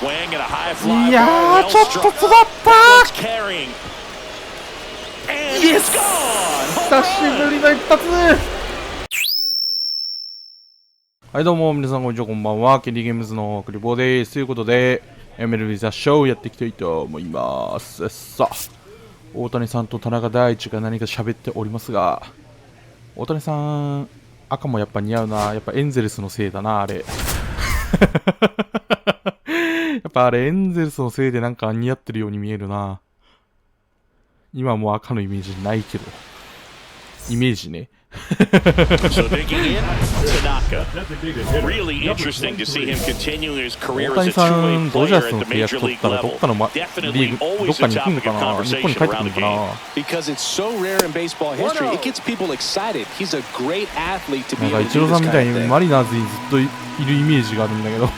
いやーちょっと詰まったー。イエス、久しぶりの一発。はいどうも皆さんこんにちは、こんばんは。ケンディゲームズのクリボーです。ということで MLB THE SHOW やっていきたいと思います。さあ、大谷さんと田中大地が何か喋っておりますが、大谷さん赤もやっぱ似合うな。やっぱエンゼルスのせいだな、あれ。やっぱあれエンゼルスのせいでなんか似合ってるように見えるな。今もう赤のイメージないけど、イメージね。So digging in, Tanaka. Really interesting to see him continue his career as a two-way player at the major league level. Definitely always a topic of conversation around the game. Because it's so rare in baseball history, it gets people excited. He's a great athlete to be なん able か to イチロ do ーさ this んみたい kind に of マ thing. リナーズにずっといるイメージがあるんだけど。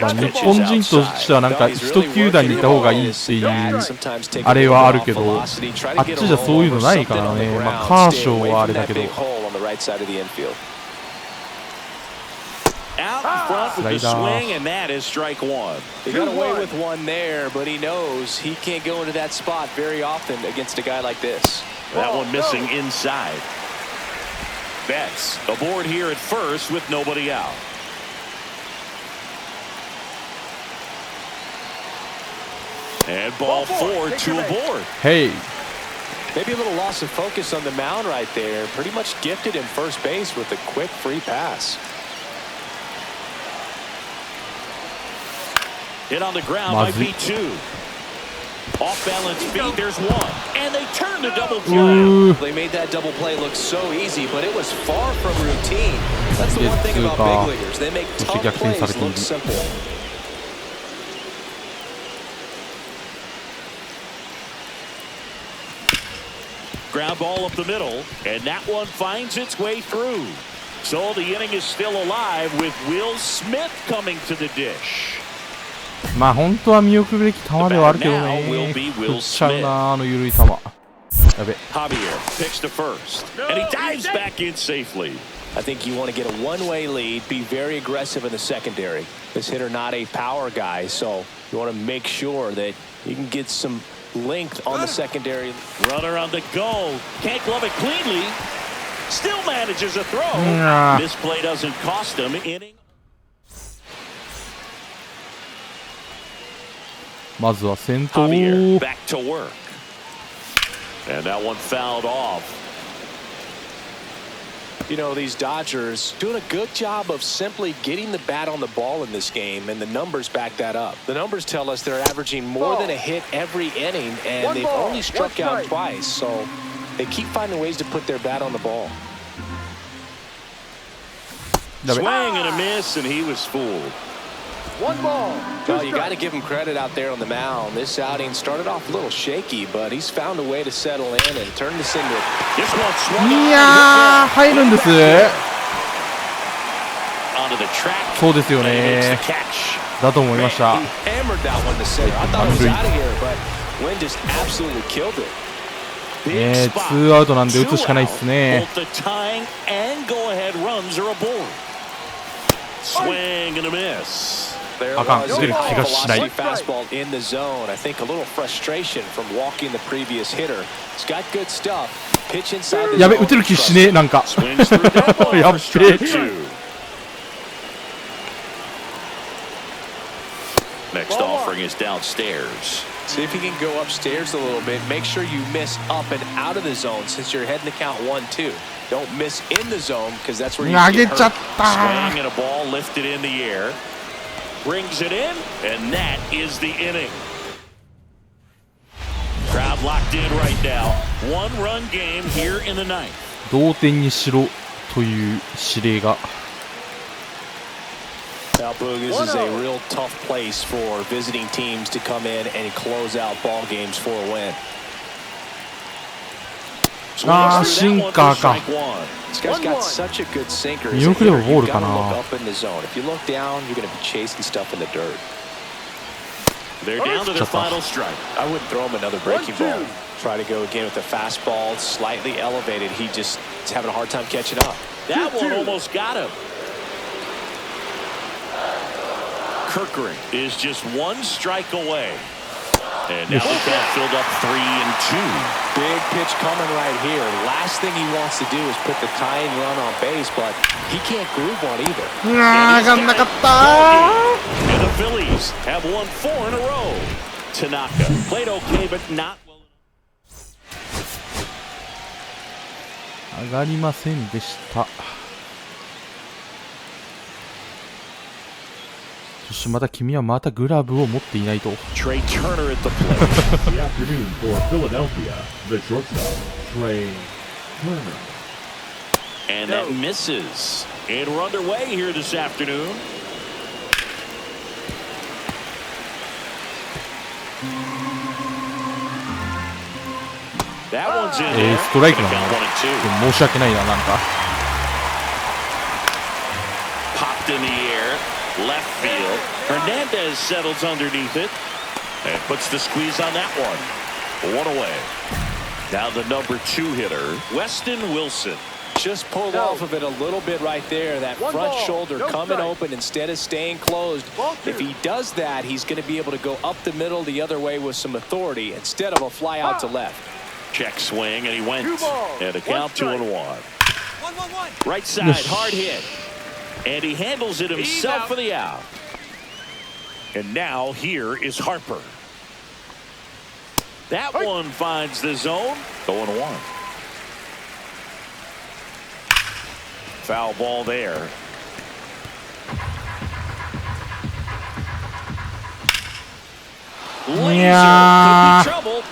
まあ日本人としてはなんか一球団にいた方がいいっていうあれはあるけど、あっちじゃそういうのないからね。まあカーショーはあれだけど、スライダー。He got away with one there, but he knows he can't go into that spot very often against a guy like this. That one missing inside. Betts aboard here at first with nobody out. And ball four, two aboard. Hey. Maybe a little loss of focus on the mound right there. Pretty much gifted in first base with a quick free pass. Hit on the ground might be two. Off balance feet, there's one. And they turn the double play. They made that double play look so easy, but it was far from routine. That's the one thing about big leaguers. They make tough plays look simple. Ground ball up the middle, and that one finds its way through. So the inning is still alive with Will Smith coming to the dish. まあ本当は見送るべき球ではあるけどね。振っちゃうな、あの緩い球。やべ。Javier picks to first, and he dives back in safely. I think you want to get a one-way lead, be very aggressive in the secondary. This hitter not a power guy, so you want to make sure that you can get some length on the secondary. Runner on the go. Can't glove it cleanly. Still manages a throw. This play doesn't cost him inning. まずは先頭。 Javier back to work. And that one fouled off. You know, these Dodgers doing a good job of simply getting the bat on the ball in this game, and the numbers back that up. The numbers tell us they're averaging more than a hit every inning, and they've only struck out twice, so they keep finding ways to put their bat on the ball. Swing and a miss, and he was fooled. One ball. Well, you got to give him credit out there on the mound. This outing started off a little shaky, but he's found a way to settle in and turn this into a... This one swung いやー、入るんです。 onto the track. そうですよ And he makes ね。 the catch. だと思いました。 He hammered that one to center. I thought it was out of here, but Wynn just absolutely killed it. ね、ツーアウトなんで打つしかないっすね。 Both the tying and go-ahead runs are aboard. Swing and a miss. あかん、出る気がしない。 Fastball in the zone. I think a little frustration from walking the previous hitter. It's got good stuff. Pitch inside the zone. やべ、打てる気しねえ、なんか。やっべ。 Next offering is downstairs. See if you can go upstairs a little bit. Make sure you miss up and out of the zone since you're heading to count 1-2. Don't miss in the zone because that's where you get hurt. Swing and a ball lifted in the air. Brings it in, and that is the inning. Crowd locked in right now. One-run game here in the ninth. 同点にしろという指令が。 Now, Boog, this is a real tough place for visiting teams to come in and close out ball games for a win. あー、シンカーか。 This guy's got such a good sinker. 見送ればボールかな。 Up in the zone. If you look down, you're going to be chasing stuff in the dirt. They're down to their final strike. I wouldn't throw him another breaking ball. Try to go again with the fastball, slightly elevated. He just is having a hard time catching up. That one almost got him. Kirkering is just one strike away. And now the count filled up 3-2. Big pitch coming right here. Last thing he wants to do is put the tying run on base, but he can't groove one either. 上がんなかった。 And the Phillies have won 4 in a row. Tanaka played okay, but not well. 上がりませんでした。そしてまた君はまたグラブを持っていないと。Trey Turner at the plate. The afternoon for Philadelphia, the shortstop, Trey Turner. And that misses. And we're underway here this afternoon. That one's in there. ストライクなの。 Count 1 and 2. 申し訳ないな、なんか。 Popped in the air, left field. Hernandez settles underneath it and puts the squeeze on that one. 1 away. Now the number 2 hitter, Weston Wilson. Just pulled off of it a little bit right there. That front shoulder coming open instead of staying closed. If he does that, he's going to be able to go up the middle the other way with some authority instead of a fly out to left. Check swing, and he went. And a count 2-1. Right side, hard hit. And he handles it himself for the out. And now here is Harper. That one finds the zone. 0-1. Foul ball there. Laser could be trouble.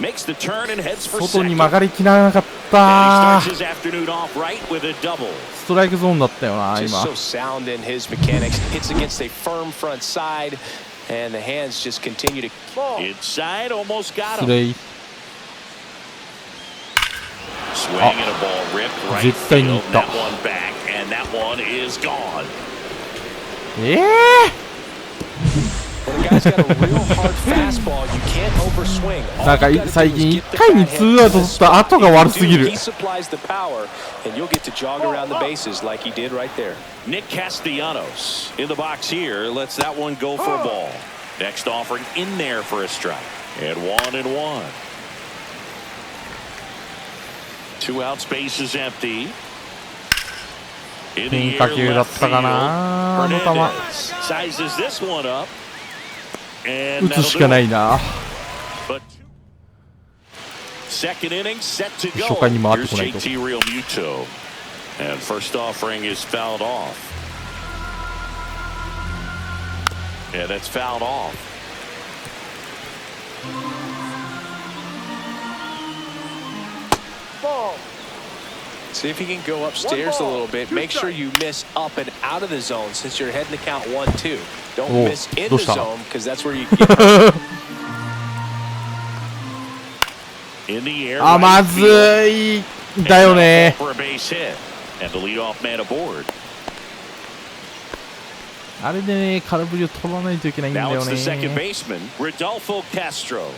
Makes the turn and heads for 外に second. 曲がりきらなかっ And he た。 starts his afternoon off right with a double. ストライクゾーンだったよな、 Just 今。 so sound in his mechanics. Hits against a firm front side, and the hands just continue to. Inside, almost got 失 him. 礼。 Swing and a ball ripped right 絶対にいっ field. た。 That one back, and that one is gone. Well, the guy's got a real hard fastball. You can't overswing. All なんか you gotta do 最 is 近 get 1 the 回に bat 2アウト取った後が悪すぎ He る。 supplies the power, and you'll get to jog around the bases like he did right there. Nick Castellanos in the box here lets that one go for a ball. Next offering in there for a strike. And 1-1. 2 out, space is empty. In the 変 air, 化球だっ left たか field. な、あの球。 Hernandez sizes this one up. 打 And つしかないな。 But second inning set to go. 初回に回って Here's こないと。 JT Realmuto. And first offering is fouled off. Yeah, that's fouled off. See if he can go upstairs a little bit. Make sure you miss up and out of the zone since you're heading to count 1-2. Don't Oh, miss in the どうした zone because that's where you get hurt. In the air. あ、ま right ず field. いだよね。 For a base hit. And the leadoff man aboard. あれでね、空振りを取らないといけないんだ Now よ it's the second ね。 baseman, Rodolfo Castro.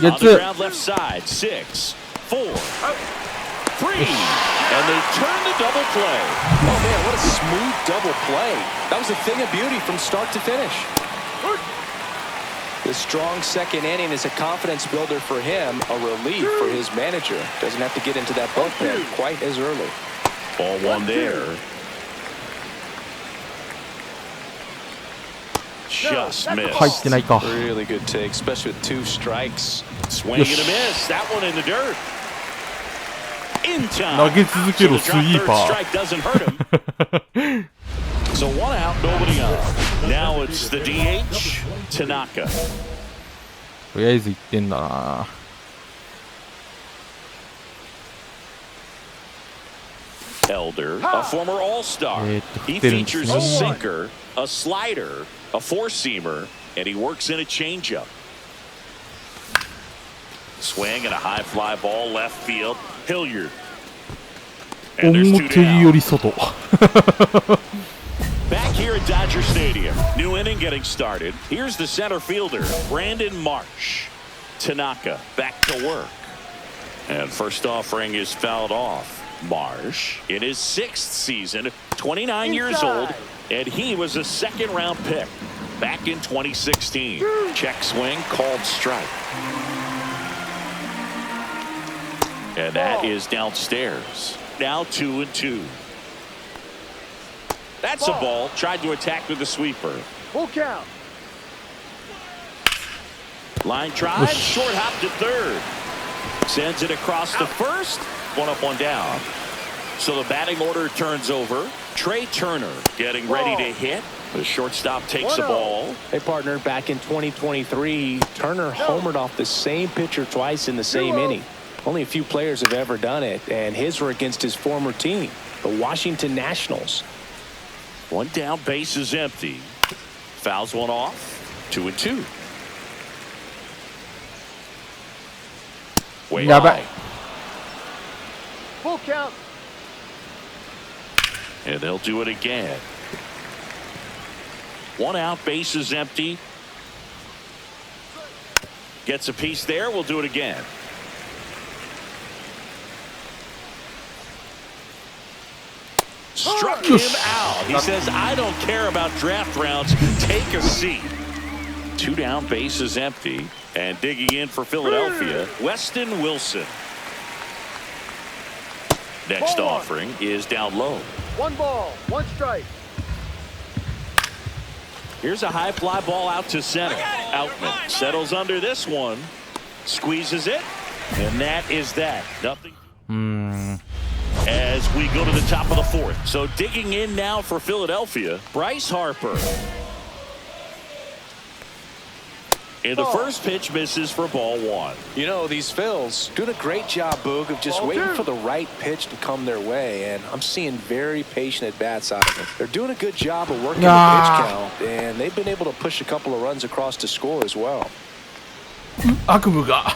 や On つ the ground left side. 6, 4, 3. And they turn the double play. Oh, man, what a smooth double play. That was a thing of beauty from start to finish. The strong second inning is a confidence builder for him, a relief for his manager. Doesn't have to get into that bullpen quite as early. Ball one there. Just missed. 入ってないか。 Really good take, especially with 2 strikes. Swing and a miss. That one in the dirt. In time. 投げ続けろ、スイーパ Strike doesn't hurt him. So 1 out, nobody on. Now it's the DH, Tanaka. とりあえず1点だな。 Elder, a former All-Star. He features a sinker, a slider, a four-seamer, and he works in a changeup. Swing and a high fly ball left field. Hilliard. And there's 2 表より down. 外。 Back here at Dodger Stadium, new inning getting started. Here's the center fielder, Brandon Marsh. Tanaka back to work. And first offering is fouled off. Marsh, in his 6th season, 29 years old, And he was a second-round pick back in 2016. Check swing, called strike. And that is downstairs. Now 2-2. That's a ball. Tried to attack with the sweeper. Full count. Line drive, short hop to third. Sends it across to first. One up, one down. So the batting order turns over. Trey Turner getting ready to hit. The shortstop takes the ball. Hey, partner, back in 2023, Turner homered off the same pitcher twice in the same inning. Only a few players have ever done it, and his were against his former team, the Washington Nationals. One down, base is empty. Fouls one off. 2-2. Way high. Full count. And they'll do it again. One out, base is empty. Gets a piece there. We'll do it again. Struck him out. He says, I don't care about draft rounds. Take a seat. Two down, base is empty. And digging in for Philadelphia, Weston Wilson. Next offering is down low. One ball, one strike. Here's a high fly ball out to center. Outman settles under this one. Squeezes it. And that is that. Nothing. As we go to the top of the fourth. So digging in now for Philadelphia, Bryce Harper. And the first pitch misses for ball one. You know, these Phils doing a great job, Boog, of just waiting for the right pitch to come their way, and I'm seeing very patient at-bats out of them. They're doing a good job of working the pitch count, and they've been able to push a couple of runs across to score as well.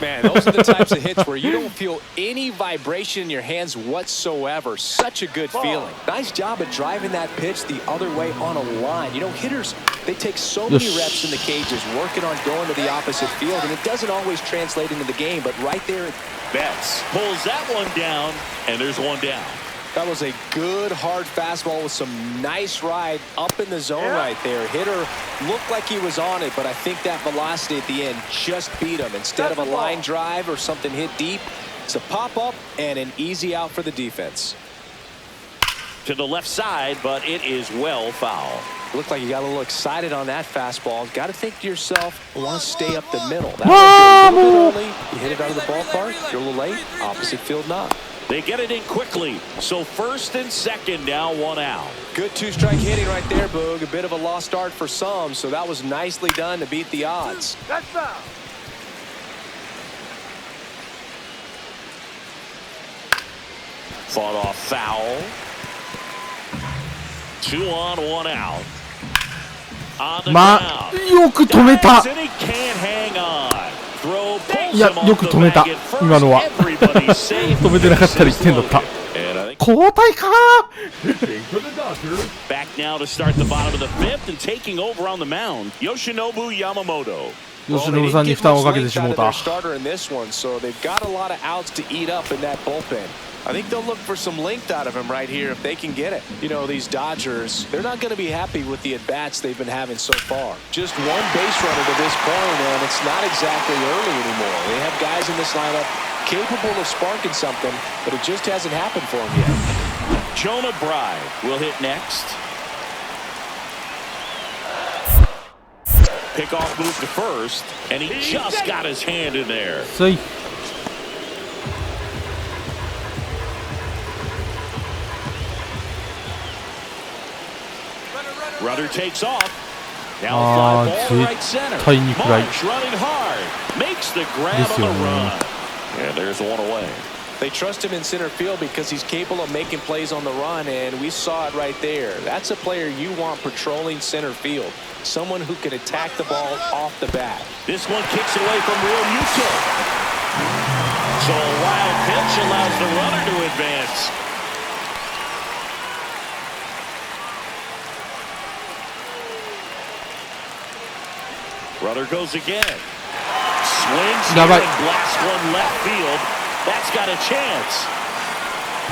Man, those are the types of hits where you don't feel any vibration in your hands whatsoever. Such a good feeling. Nice job of driving that pitch the other way on a line. You know, hitters, they take so many reps in the cages working on going to the opposite field, and it doesn't always translate into the game, but right there. Betts pulls that one down, and there's one down. That was a good hard fastball with some nice ride up in the zone right there. Hitter looked like he was on it, but I think that velocity at the end just beat him. Instead of a line drive or something hit deep, it's a pop-up and an easy out for the defense. To the left side, but it is well foul. Looked like you got a little excited on that fastball. Got to think to yourself, I want to stay up the middle. That was a little bit early. You hit it out of the ballpark. You're a little late. Opposite field knock. They get it in quickly. So first and second, now one out. Good two-strike hitting right there, Boog. A bit of a lost start for some, so that was nicely done to beat the odds. That's foul. Fought off foul. 2 on, 1 out. On the ground. よく止めた。 And he can't hang on. Throw いや、よく止めた。今のは。止めてなかったら1点だった。交代か。 Back now to start the bottom of the fifth and taking over on the mound, Yoshinobu Yamamoto. 吉野さんに負担をかけてしもうた。 I think they'll look for some length out of him right here if they can get it. You know, these Dodgers, they're not going to be happy with the at-bats they've been having so far. Just one base runner to this point, and it's not exactly early anymore. They have guys in this lineup capable of sparking something, but it just hasn't happened for them yet. Jonah Bride will hit next. Pickoff move to first, and he just got his hand in there. See. Runner takes off. Now fly ball right center. March running hard. Makes the grab on the run. And there's one away. They trust him in center field because he's capable of making plays on the run, and we saw it right there. That's a player you want patrolling center field. Someone who can attack the ball off the bat. This one kicks away from Real Muto. So a wild pitch allows the runner to advance. Runner goes again. Swings here and blasts one left field. That's got a chance.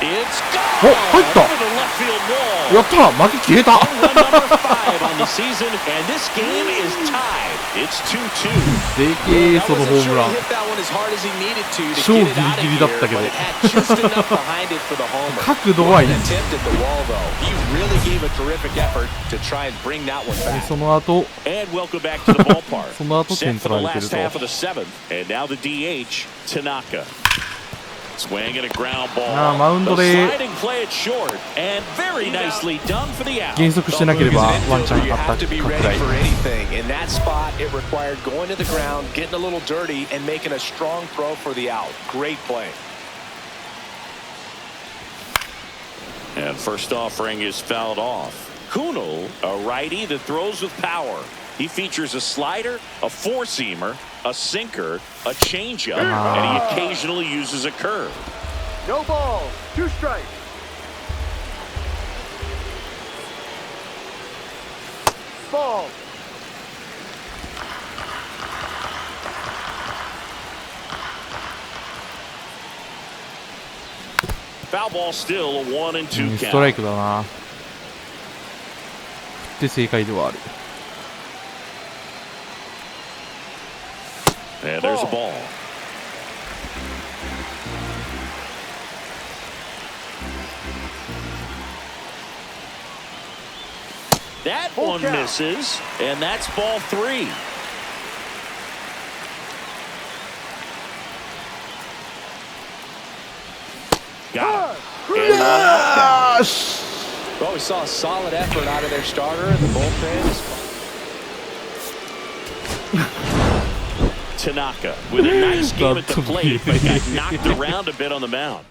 It's お、 gone 入った over the left field wall. やった負け消えた Home run number 5 on the season, and this game is tied. It's 2-2. でけえそのホームラン Hit that one as hard as he needed to 超 get ギ it out リ of ギリだったけ here, ど but it had just enough behind it for the homer. 角度はいい An attempt at the wall, though. He really gave a terrific effort to try and bring that one back. その後 And welcome back to the ballpark. その後 Set 点 for 取 the られて last る half と of the 7th, and now the DH, Tanaka. Swing and a ground ball. マウンド The で sliding play it short, and very nicely done for the out. 減速してなければワンチャン You あった have to be かく ready らい for anything. In that spot, it required going to the ground, getting a little dirty, and making a strong throw for the out. Great play. And first offering is fouled off. Kunal, a righty that throws with power. He features a slider, a four-seamer, a sinker, a changeup, and he occasionally uses a curve. No ball. 2 strikes. Ball. Foul ball still a 1-2ストライ count. クだな振って正解ではある And there's a ball. That Full one count. misses, and that's ball 3. Got it. And one out. よし Well, we saw a solid effort out of their starter, and the bullpen is Tanaka with a nice game at the plate, but got knocked around a bit on the mound.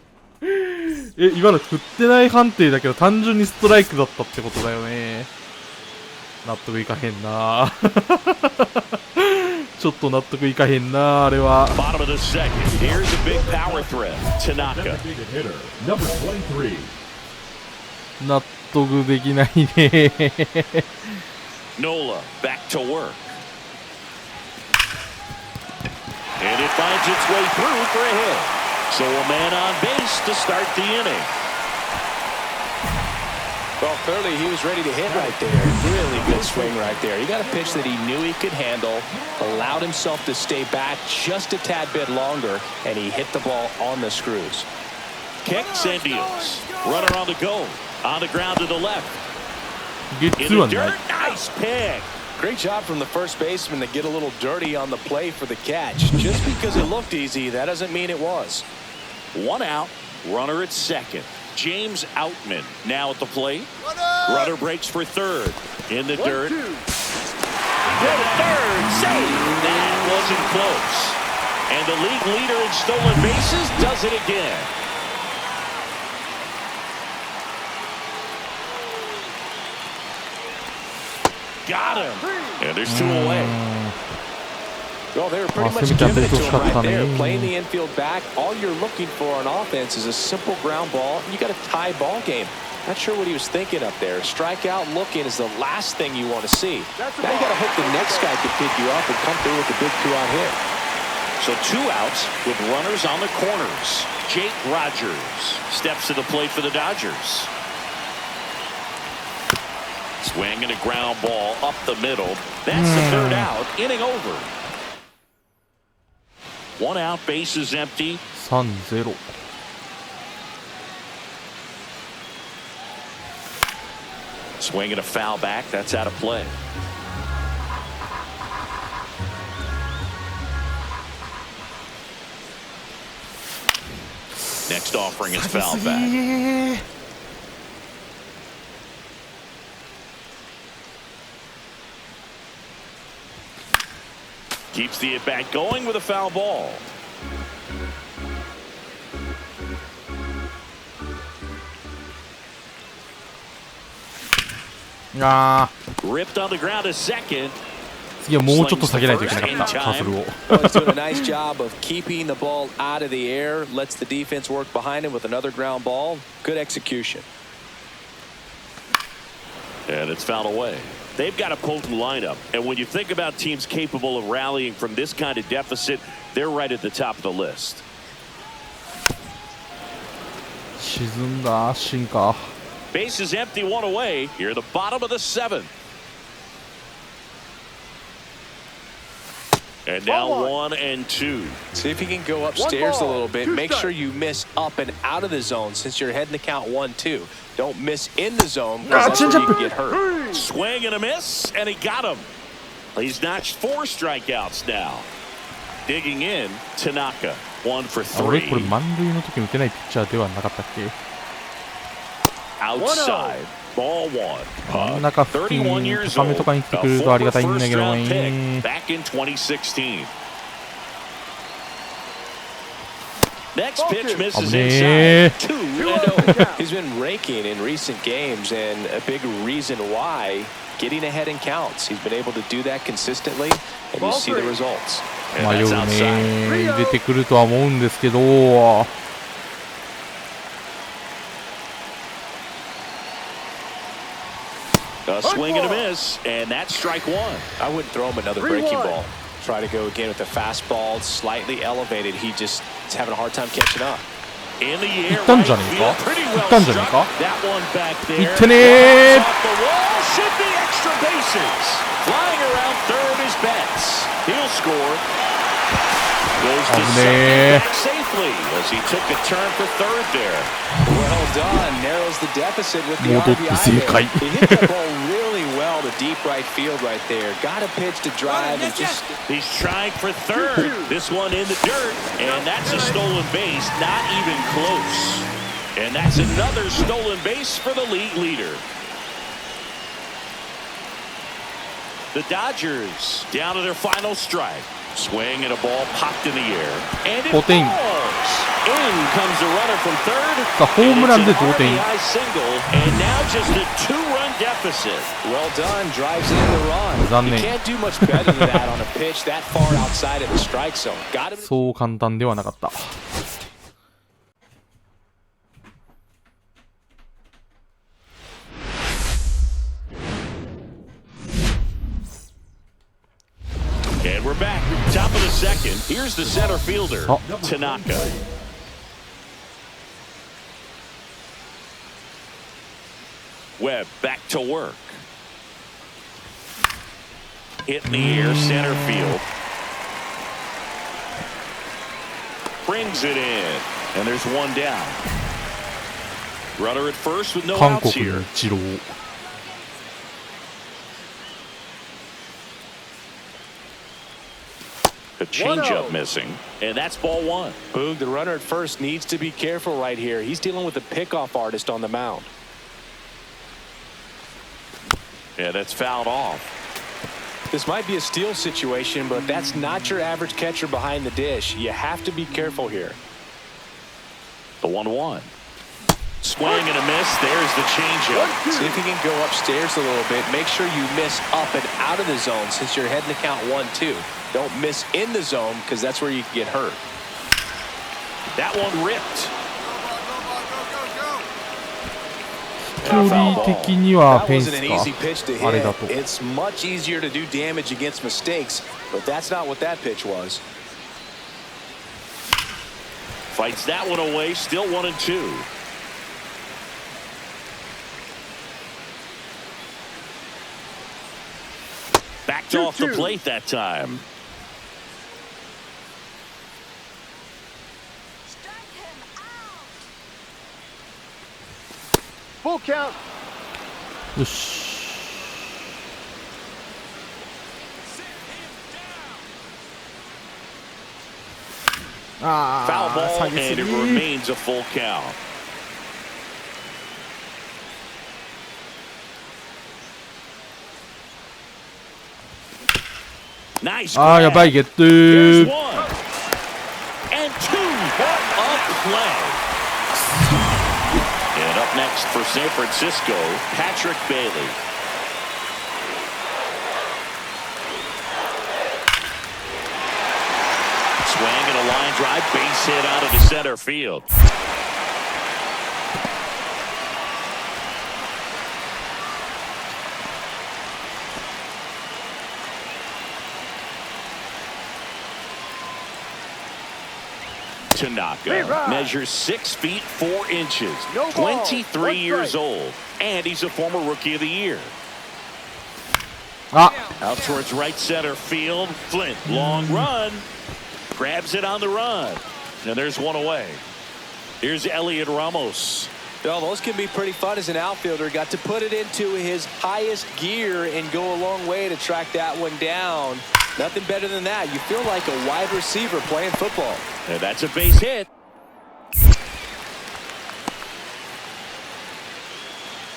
今の振ってない判定だけど単純にストライクだったってことだよね納得いかへんなちょっと納得いかへんなあれは Bottom of the second. Here's a big power threat. Tanaka. Designated hitter, number 23. 納得できないね Nola back to work. And it finds its way through for a hit. So a man on base to start the inning. Well, clearly he was ready to hit right there. Really good swing right there. He got a pitch that he knew he could handle, allowed himself to stay back just a tad bit longer, and he hit the ball on the screws. Kicks and deals. Runner on the go. On the ground to the left. ゲッ In ツーは the ない dirt. Nice pick. Great job from the first baseman to get a little dirty on the play for the catch. Just because it looked easy, that doesn't mean it was. One out. Runner at second. James Outman now at the plate. Runner breaks for third. In the dirt. 1-2. To the third. Save. That wasn't close. And the league leader in stolen bases does it again. Got him. And there's 2 away. Well, they were pretty Well, much Semi giving it to Tape's him right got there. it. Playing the infield back. All you're looking for on offense is a simple ground ball. You got a tie ball game. Not sure what he was thinking up there. Strikeout looking is the last thing you want to see. Now you got to hope the next guy can pick you up and come through with a big 2-out hit. So 2 outs with runners on the corners. Jake Rogers steps to the plate for the Dodgers. Swing and a ground ball up the middle. That's the third out. Inning over. 1 out, base is empty. 3-0 Swing and a foul back. That's out of play. Next offering is fouled back. Keeps the at-bat going with a foul ball. Ripped on the ground to second. 次はもうちょっと下げないといけなかったカーソルを Well, he's doing a nice job of keeping the ball out of the air. Lets the defense work behind him with another ground ball. Good execution. And it's fouled away. They've got a potent lineup. And when you think about teams capable of rallying from this kind of deficit, they're right at the top of the list. 沈んだシンカー。 Bases empty, one away. Here, the bottom of the seventh. And now 1 and 2. See if you can go upstairs a little bit. Make sure you miss up and out of the zone since you're heading to count 1-2. Don't miss in the zone because that's where you can get hurt. Swing and a miss, and he got him. He's notched 4 strikeouts now. Digging in, Tanaka, 1 for 俺これ 3. 満塁の時に打てないピッチャーではなかったっけ。 Outside, ball 1. 真ん中付近 31 years 高め old, とかに来て a くれるとありがたいん former だけど first-round ね。 pick back in 2016. Next pitch misses 危ねえ。 inside. 2-0. He's been raking in recent games, and a big reason why, getting ahead in counts. He's been able to do that consistently, and you see the results. And 迷 that's う outside. ね。出てくるとは思うんですけど。 A swing and a miss, and that's strike 1. I wouldn't throw him another breaking ball. Try to go again with the fastball, slightly elevated. He just is having a hard time catching up. In the air, 行ったんじゃねえか。 right field, pretty 行 well ったんじゃねえ struck. か。 That one back 行 there. ってねー。 Off the wall, should be extra bases. Flying around third is Betts. He'll score. Goes to second back safely as he took a turn for third there. Well done. Narrows the deficit with the 戻って RBI 正 there. 解。 He hit that ball really well to deep right field right there. Got a pitch to drive and just... He's trying for third. This one in the dirt, and that's a stolen base, not even close. And that's another stolen base for the league leader. The Dodgers down to their final strike. Swing and a ball popped in the air. And it 5点。 falls. In comes the runner from third. さあホームランで同点。 And it's an RBI single, and now just a 2-run deficit. Well done. Drives in the run. 残 You 念。 can't do much better than that on a pitch that far outside of the strike zone. Got him. そう簡単ではなかった。 And we're back. Top of the second. Here's the center fielder, Tanaka. Webb back to work. Hit in the air, center field. Brings it in. And there's one down. Runner at first with no 韓 outs 国 here. のイチロー。 A changeup missing, and that's ball 1. Boog, the runner at first needs to be careful right here. He's dealing with a pickoff artist on the mound. Yeah, that's fouled off. This might be a steal situation, but that's not your average catcher behind the dish. You have to be careful here. The 1-1. Swing and a miss. There's the changeup. See if you can go upstairs a little bit. Make sure you miss up and out of the zone since you're heading to count 1-2. Don't miss in the zone because that's where you can get hurt. That one ripped. 距離的には That フェン wasn't ス an か easy pitch to あれだ hit. と。 It's much easier to do damage against mistakes, but that's not what that pitch was. Fights that one away. Still 1-2. Backed off the plate that time. Full count. よし。あ Foul あ、 ball, 下 and げす it ぎ。 remains a full count. Nice ああ、やばい、ゲット There's ー。 one. And two. What a play. And up next for San Francisco, Patrick Bailey. Swing and a line drive, base hit out of the center field. Tanaka measures 6 feet 4 inches, No ball. 23 years old, and he's a former Rookie of the Year. あ Out towards right center field. Flint, long run. Grabs it on the run. And there's one away. Here's Elliot Ramos. Well, those can be pretty fun as an outfielder. Got to put it into his highest gear and go a long way to track that one down. Nothing better than that. You feel like a wide receiver playing football. And that's a base hit.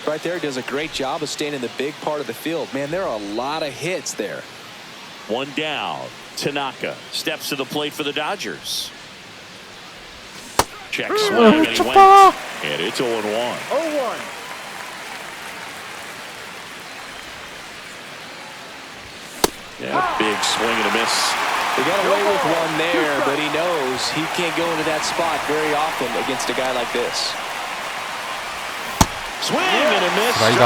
Right there, does a great job of staying in the big part of the field. Man, there are a lot of hits there. One down. Tanaka steps to the plate for the Dodgers. Check swing, and he went. And it's 0-1. 0-1. Yeah, big swing and a miss. He got away with one there, but he knows he can't go into that spot very often against a guy like this. Swing and a miss. Well,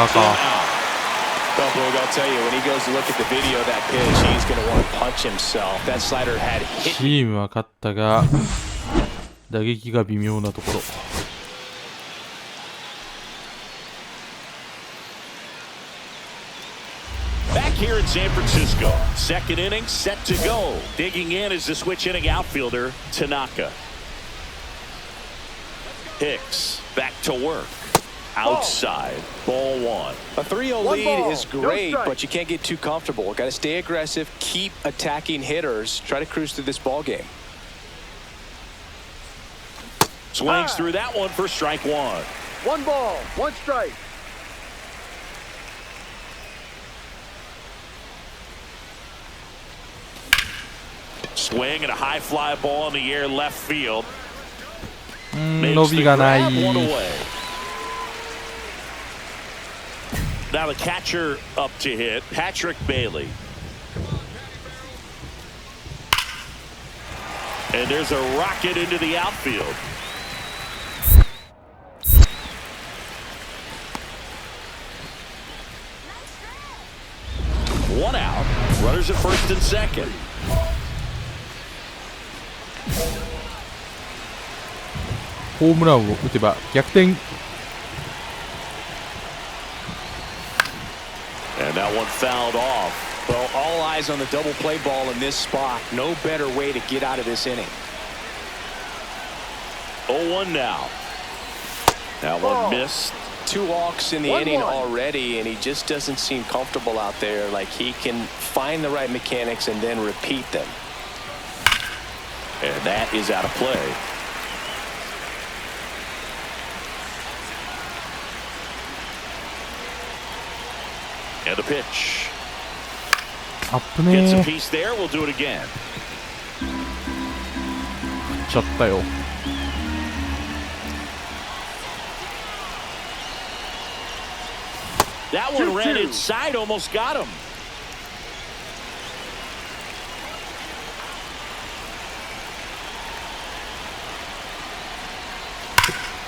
Boog, I'll tell you, when he goes to look at the video of that pitch, he's going to want to punch himself. That slider had hit. チームは勝ったが打撃が微妙なところ。Back here in San Francisco, second inning set to go. Digging in is the switch inning outfielder, Tanaka. Hicks back to work. Outside, ball one. A 3-0 One lead ball, is no great, strike. but you can't get too comfortable. Got to stay aggressive, keep attacking hitters, try to cruise through this ball game. Swings through that one for strike one. 1 ball, 1 strike. Swing and a high fly ball in the air left field. 伸びがない。 One away. Now the catcher up to hit, Patrick Bailey. And there's a rocket into the outfield. One out. Runners at first and second. ホームランを打てば逆転。 And that one fouled off. Well, all eyes on the double play ball in this spot. No better way to get out of this inning. 0-1 now. That one missed. 2 walks in the 1-1. inning already, and he just doesn't seem comfortable out there. Like he can find the right mechanics and then repeat them. And that is out of play. And the pitch. アップね Gets a ー。 piece there. We'll do it again. 振っちゃったよ。 That one ran inside, almost got him.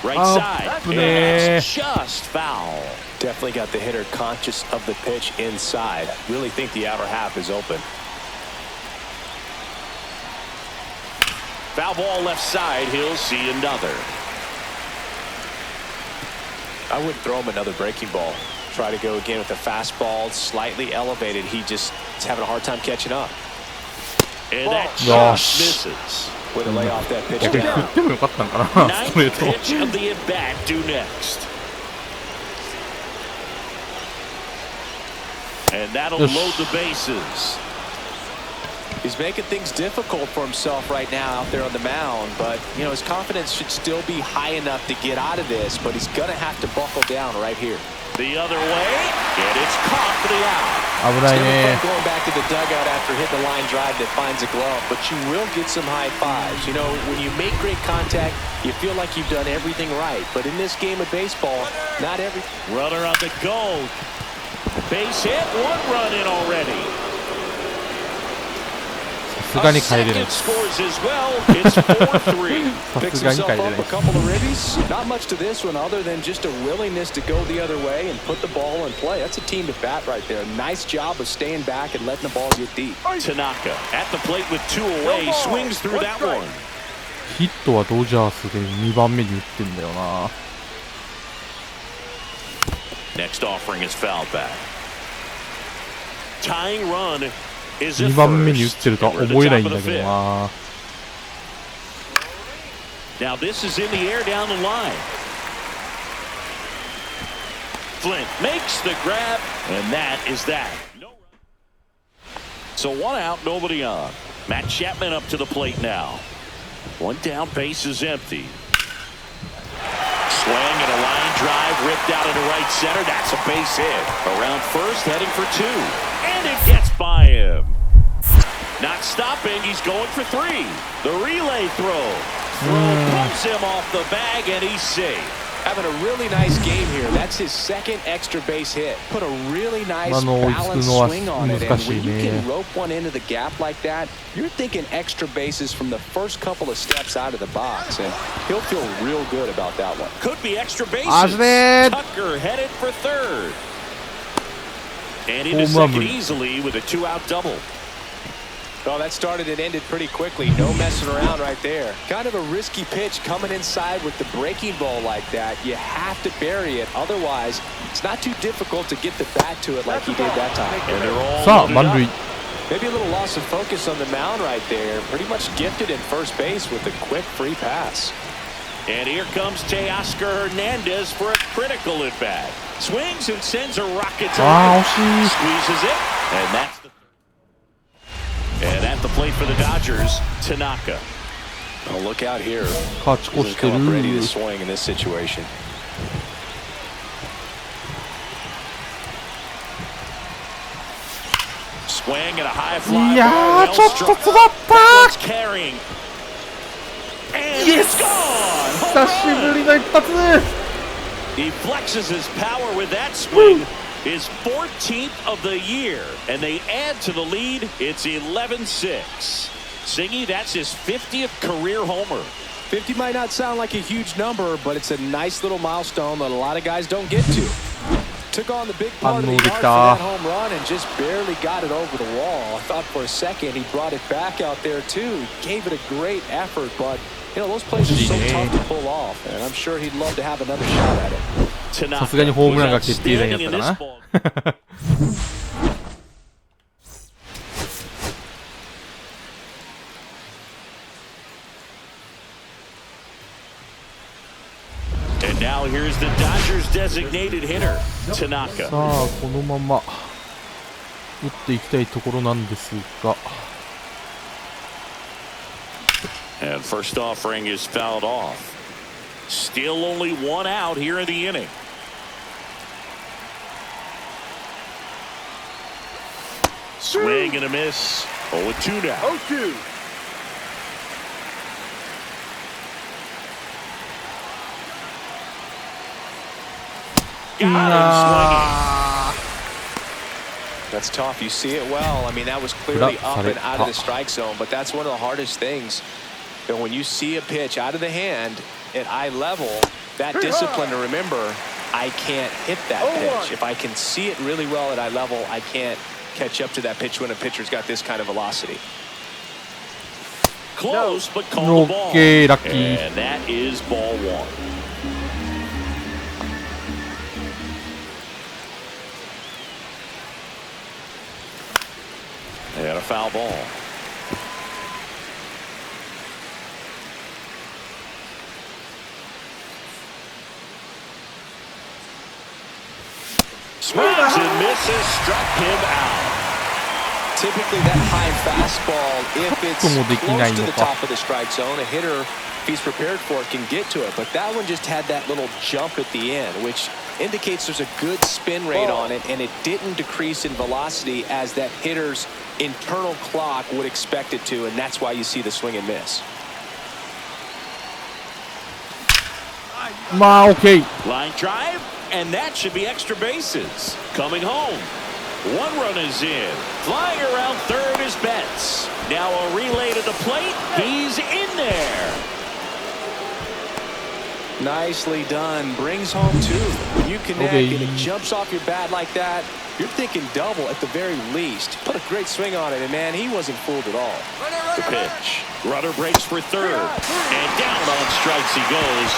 Right side. And that's just foul. Definitely got the hitter conscious of the pitch inside. Really think the outer half is open. Foul ball left side. He'll see another. I wouldn't throw him another breaking ball. Try to go again with a fastball, slightly elevated. He just is having a hard time catching up. And that Gosh. just misses. Way to lay off that pitch 逆に振 down. ってもよかったんかなストレ Ninth ート。 pitch of the at-bat due next. And that'll Yes. load the bases. He's making things difficult for himself right now out there on the mound, but you know his confidence should still be high enough to get out of this, but he's gonna have to buckle down right here. The other way, and it's caught for the out. 危 It's ない gonna be ね fun going back to the dugout after hitting the line drive that finds a glove, but you will get some high fives. You know, when you make great contact, you feel like you've done everything right, but in this game of baseball, not every. Runner on the go. Base hit, 1 run in already. さすがに帰れない Second scores as well. It's 4-3. さ Picks すがに帰 himself れな up い a couple of ribbies. Not much to this one other than just a willingness to go the other way and put the ball in play. That's a team at bat right there. Nice job of staying back and letting the ball get deep. Tanaka at the plate with 2 away. ball, Swings through 1 that strike. one. ヒットはドジャースで2番目に打ってんだよな。 Next offering is fouled back. Tying run is 2 at 番目に打っ first. てるとは We're at the 思えない top ん of だ the けど fifth. な。 Now this is in the air down the line. Flint makes the grab, and that is that. So 1 out, nobody on. Matt Chapman up to the plate now. 1 down, base is empty. Swing and a line drive ripped out into right center. That's a base hit. Around first, heading for 2. And it gets by him. Not stopping, he's going for 3. The relay throw. Pulls him off the bag, and he's safe. Having a really nice game here. That's his second extra base hit. Put a really nice balanced swing on it. And when you can rope one into the gap like that, you're thinking extra bases from the first couple of steps out of the box. And he'll feel real good about that one. Could be extra bases. Osmond! Tucker headed for 3rd. And into second easily with a 2-out double. Well, that started and ended pretty quickly. No messing around right there. Kind of a risky pitch coming inside with the breaking ball like that. You have to bury it. Otherwise, it's not too difficult to get the bat to it like he did that time. And they're all さあ loaded 満 up. 塁。 Maybe a little loss of focus on the mound right there. Pretty much gifted in first base with a quick free pass. And here comes Teoscar Hernandez for a critical at bat. Swings and sends a rocket to right. 惜しい。 Squeezes it, and that's the. And at the plate for the Dodgers, Tanaka. Oh, look out here. 勝ち越 Doesn't してる。 come up ready to swing in this situation. Swing and a high fly. いやー、 ball, ちょ well っと struck. 詰まった It's carrying. And Yes! it's gone. 久しぶりの一発。 He flexes his power with that swing. His 14th of the year, and they add to the lead. It's 11-6. Singy, that's his 50th career homer. 50 might not sound like a huge number, but it's a nice little milestone that a lot of guys don't get to. Took on the big part of the yard for that home run and just barely got it over the wall. I thought for a second he brought it back out there too. He gave it a great effort, but you know those plays are so tough to pull off, and I'm sure he'd love to have another shot at it. さすがにホームランが決定打になったかな。And now here's the Dodgers designated hitter, Tanaka. さあこのまま打っていきたいところなんですが。 And first offering is fouled off. Still only 1 out here in the inning. Swing and a miss. 0-2 now. 0-2. Got him swinging. That's tough. You see it well. I mean, that was clearly up and out of the strike zone, but that's one of the hardest things. You know, when you see a pitch out of the hand at eye level, that discipline to remember, I can't hit that pitch. If I can see it really well at eye level, I can't catch up to that pitch when a pitcher's got this kind of velocity. Close, but called the ball. Okay, lucky. And that is ball 1. And a foul ball. Swings and misses, struck him out. Typically that high fastball, if it's close to the top of the strike zone, a hitter, if he's prepared for it, can get to it. But that one just had that little jump at the end, which indicates there's a good spin rate on it, and it didn't decrease in velocity as that hitter's internal clock would expect it to, and that's why you see the swing and miss. まあ OK。 Line drive, and that should be extra bases. Coming home. 1 run is in. Flying around third is Betts. Now a relay to the plate. He's in there. Nicely done. Brings home two. When you connect and it jumps off your bat like that, you're thinking double at the very least. Put a great swing on it, and man, he wasn't fooled at all. The pitch. Rudder breaks for third. And down on strikes he goes.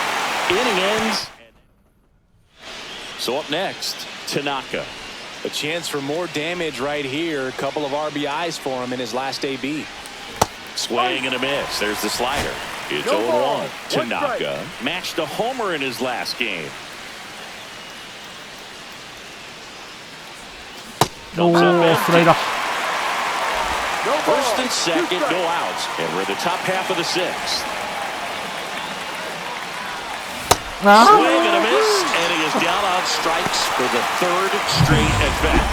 Inning ends. So up next, Tanaka. A chance for more damage right here. A couple of RBIs for him in his last AB. Swing and a miss. There's the slider. It's 0-1. Tanaka matched a homer in his last game. Comes up empty. First and second, no outs. And we're in the top half of the sixth. Swing and a miss, and he is down on strikes for the third straight at bat.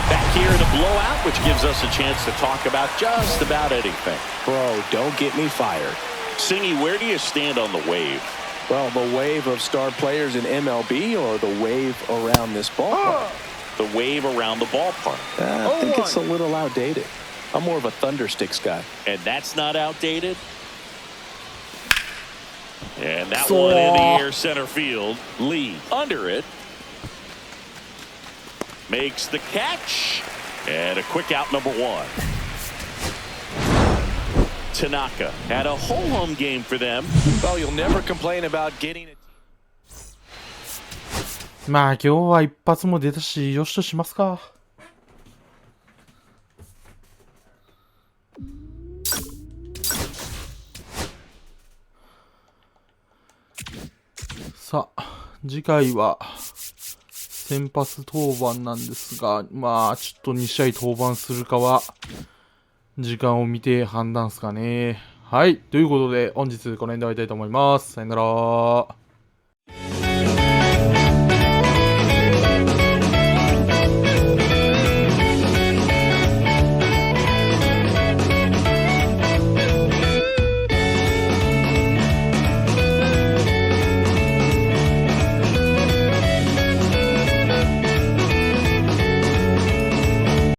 Back here in a blowout, which gives us a chance to talk about just about anything. Bro, don't get me fired. Singy, where do you stand on the wave? Well, the wave of star players in MLB or the wave around this ballpark? The wave around the ballpark. I think it's a little outdated. I'm more of a Thundersticks guy. And that's not outdated? And that one in the air center field. Lee under it. Makes the catch. And a quick out, number one. Tanaka had a whole home game for them. Well, you'll never complain about getting it. まあ今日は一発も出たし、よしとしますか。さあ、次回は先発登板なんですが、まあちょっと2試合登板するかは時間を見て判断ですかね。はい、ということで本日この辺で終わりたいと思います。さよなら。